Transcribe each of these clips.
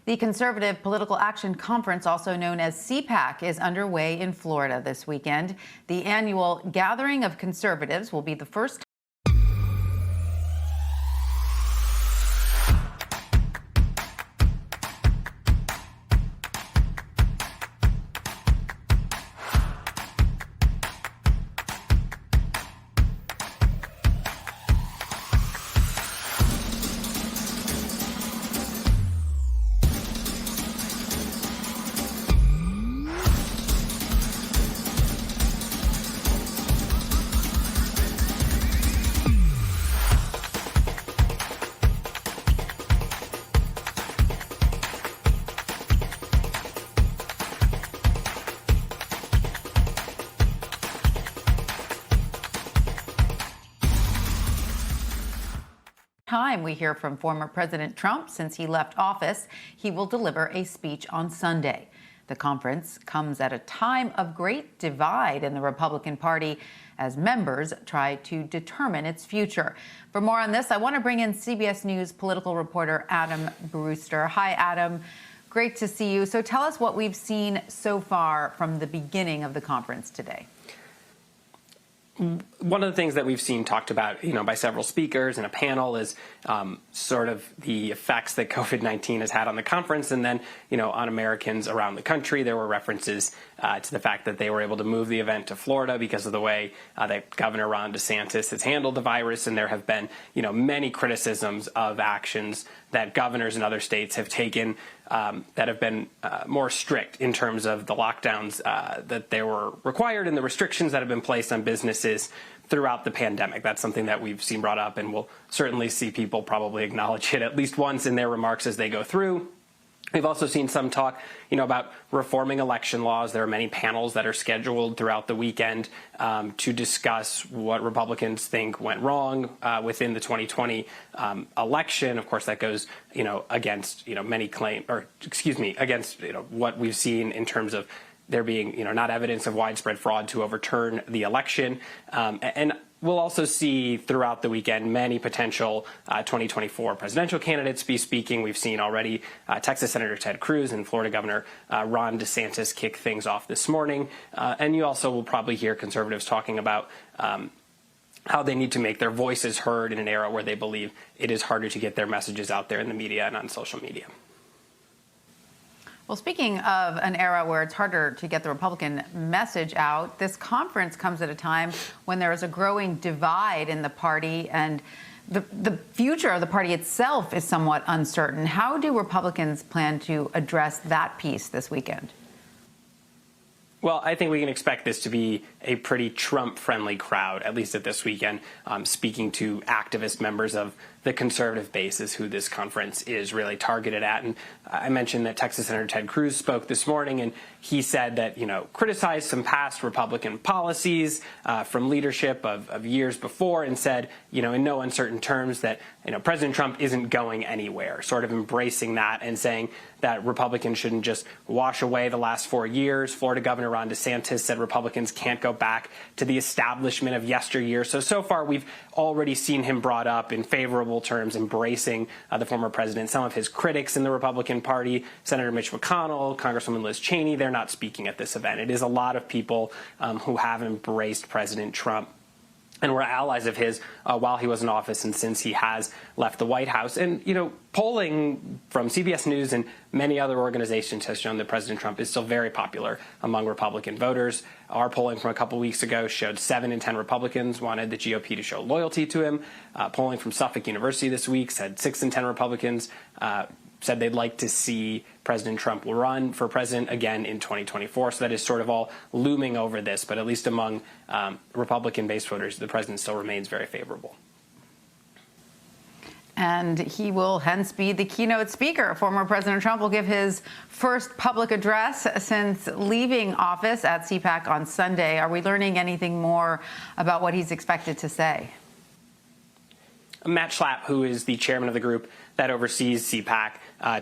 The Conservative Political Action Conference, also known as CPAC, is underway in Florida this weekend. The annual gathering of conservatives will be the first time we hear from former President Trump since he left office. He will deliver a speech on Sunday. The conference comes at a time of great divide in the Republican Party as members try to determine its future. For more on this, I want to bring in CBS News political reporter Adam Brewster. Hi, Adam. Great to see you. So tell us what we've seen so far from the beginning of the conference today. One of the things that we've seen talked about, by several speakers in a panel is sort of the effects that COVID-19 has had on the conference, and then, on Americans around the country. There were references to the fact that they were able to move the event to Florida because of the way that Governor Ron DeSantis has handled the virus, and there have been, many criticisms of actions that governors in other states have taken that have been more strict in terms of the lockdowns that they were required and the restrictions that have been placed on businesses throughout the pandemic. That's something that we've seen brought up, and we'll certainly see people probably acknowledge it at least once in their remarks as they go through. We've also seen some talk, about reforming election laws. There are many panels that are scheduled throughout the weekend to discuss what Republicans think went wrong within the 2020 election. Of course, that goes, against, many against, what we've seen in terms of there being, not evidence of widespread fraud to overturn the election. And we'll also see throughout the weekend many potential 2024 presidential candidates be speaking. We've seen already Texas Senator Ted Cruz and Florida Governor Ron DeSantis kick things off this morning. And you also will probably hear conservatives talking about how they need to make their voices heard in an era where they believe it is harder to get their messages out there in the media and on social media. Well, speaking of an era where it's harder to get the Republican message out, this conference comes at a time when there is a growing divide in the party, and the future of the party itself is somewhat uncertain. How do Republicans plan to address that piece this weekend? Well, I think we can expect this to be a pretty Trump-friendly crowd, at least at this weekend, speaking to activist members of the conservative base is who this conference is really targeted at. And I mentioned that Texas Senator Ted Cruz spoke this morning, and he said that, criticized some past Republican policies from leadership of years before, and said, in no uncertain terms that, President Trump isn't going anywhere, sort of embracing that and saying that Republicans shouldn't just wash away the last 4 years. Florida Governor Ron DeSantis said Republicans can't go back to the establishment of yesteryear. So far, we've already seen him brought up in favorable terms, embracing the former president. Some of his critics in the Republican Party, Senator Mitch McConnell, Congresswoman Liz Cheney, they're not speaking at this event. It is a lot of people who have embraced President Trump and were allies of his while he was in office and since he has left the White House. And, polling from CBS News and many other organizations has shown that President Trump is still very popular among Republican voters. Our polling from a couple weeks ago showed 7 in 10 Republicans wanted the GOP to show loyalty to him. Polling from Suffolk University this week said 6 in 10 Republicans said they'd like to see President Trump run for president again in 2024. So that is sort of all looming over this. But at least among Republican-based voters, the president still remains very favorable. And he will hence be the keynote speaker. Former President Trump will give his first public address since leaving office at CPAC on Sunday. Are we learning anything more about what he's expected to say? Matt Schlapp, who is the chairman of the group that oversees CPAC,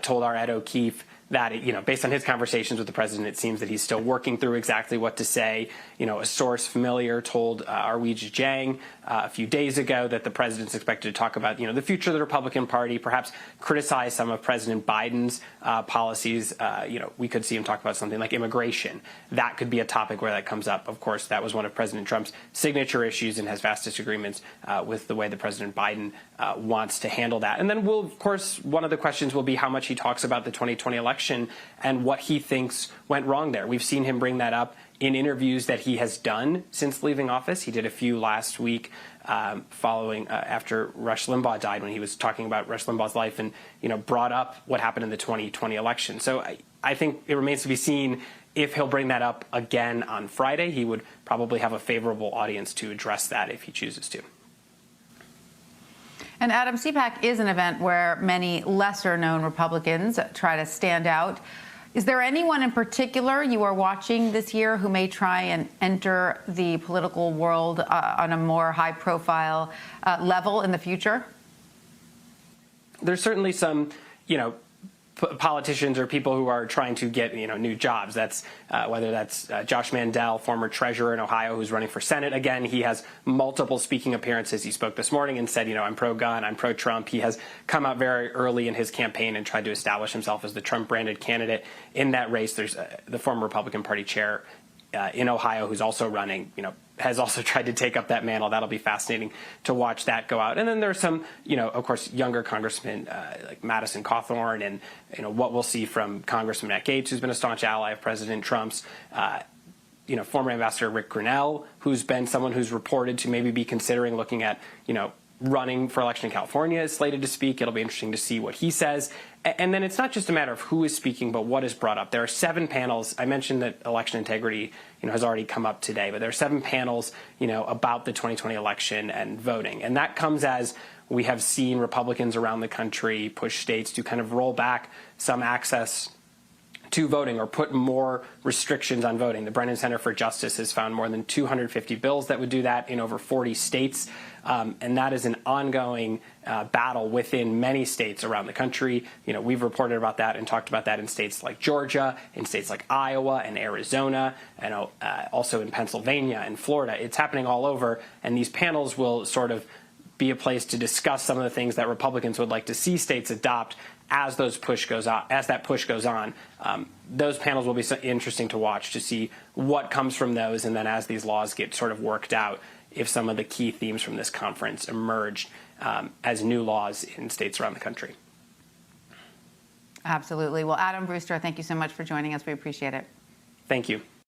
told our Ed O'Keefe that, based on his conversations with the president, it seems that he's still working through exactly what to say. A source familiar told Arweej Jang a few days ago that the president's expected to talk about, the future of the Republican Party, perhaps criticize some of President Biden's policies. We could see him talk about something like immigration. That could be a topic where that comes up. Of course, that was one of President Trump's signature issues and has vast disagreements with the way that President Biden wants to handle that. And then, of course, one of the questions will be how much he talks about the 2020 election and what he thinks went wrong there. We've seen him bring that up in interviews that he has done since leaving office. He did a few last week following after Rush Limbaugh died, when he was talking about Rush Limbaugh's life and brought up what happened in the 2020 election. So I think it remains to be seen if he'll bring that up again on Friday. He would probably have a favorable audience to address that if he chooses to. And Adam, CPAC is an event where many lesser-known Republicans try to stand out. Is there anyone in particular you are watching this year who may try and enter the political world on a more high-profile level in the future? There's certainly some, politicians or people who are trying to get new jobs. That's whether that's Josh Mandel, former treasurer in Ohio, who's running for Senate. Again, he has multiple speaking appearances. He spoke this morning and said, I'm pro-gun, I'm pro-Trump. He has come out very early in his campaign and tried to establish himself as the Trump-branded candidate in that race. There's the former Republican Party chair in Ohio, who's also running, has also tried to take up that mantle. That'll be fascinating to watch that go out. And then there's some, of course, younger congressmen like Madison Cawthorn, and what we'll see from Congressman Matt Gaetz, who's been a staunch ally of President Trump's. Former Ambassador Rick Grinnell, who's been someone who's reported to maybe be considering looking at, running for election in California, is slated to speak. It'll be interesting to see what he says. And then it's not just a matter of who is speaking, but what is brought up. There are 7 panels. I mentioned that election integrity, has already come up today, but there are 7 panels, about the 2020 election and voting. And that comes as we have seen Republicans around the country push states to kind of roll back some access to voting or put more restrictions on voting. The Brennan Center for Justice has found more than 250 bills that would do that in over 40 states. And that is an ongoing battle within many states around the country. We've reported about that and talked about that in states like Georgia, in states like Iowa and Arizona, and also in Pennsylvania and Florida. It's happening all over, and these panels will sort of be a place to discuss some of the things that Republicans would like to see states adopt as that push goes on. Those panels will be so interesting to watch to see what comes from those, and then as these laws get sort of worked out, if some of the key themes from this conference emerged as new laws in states around the country. Absolutely. Well, Adam Brewster, thank you so much for joining us. We appreciate it. Thank you.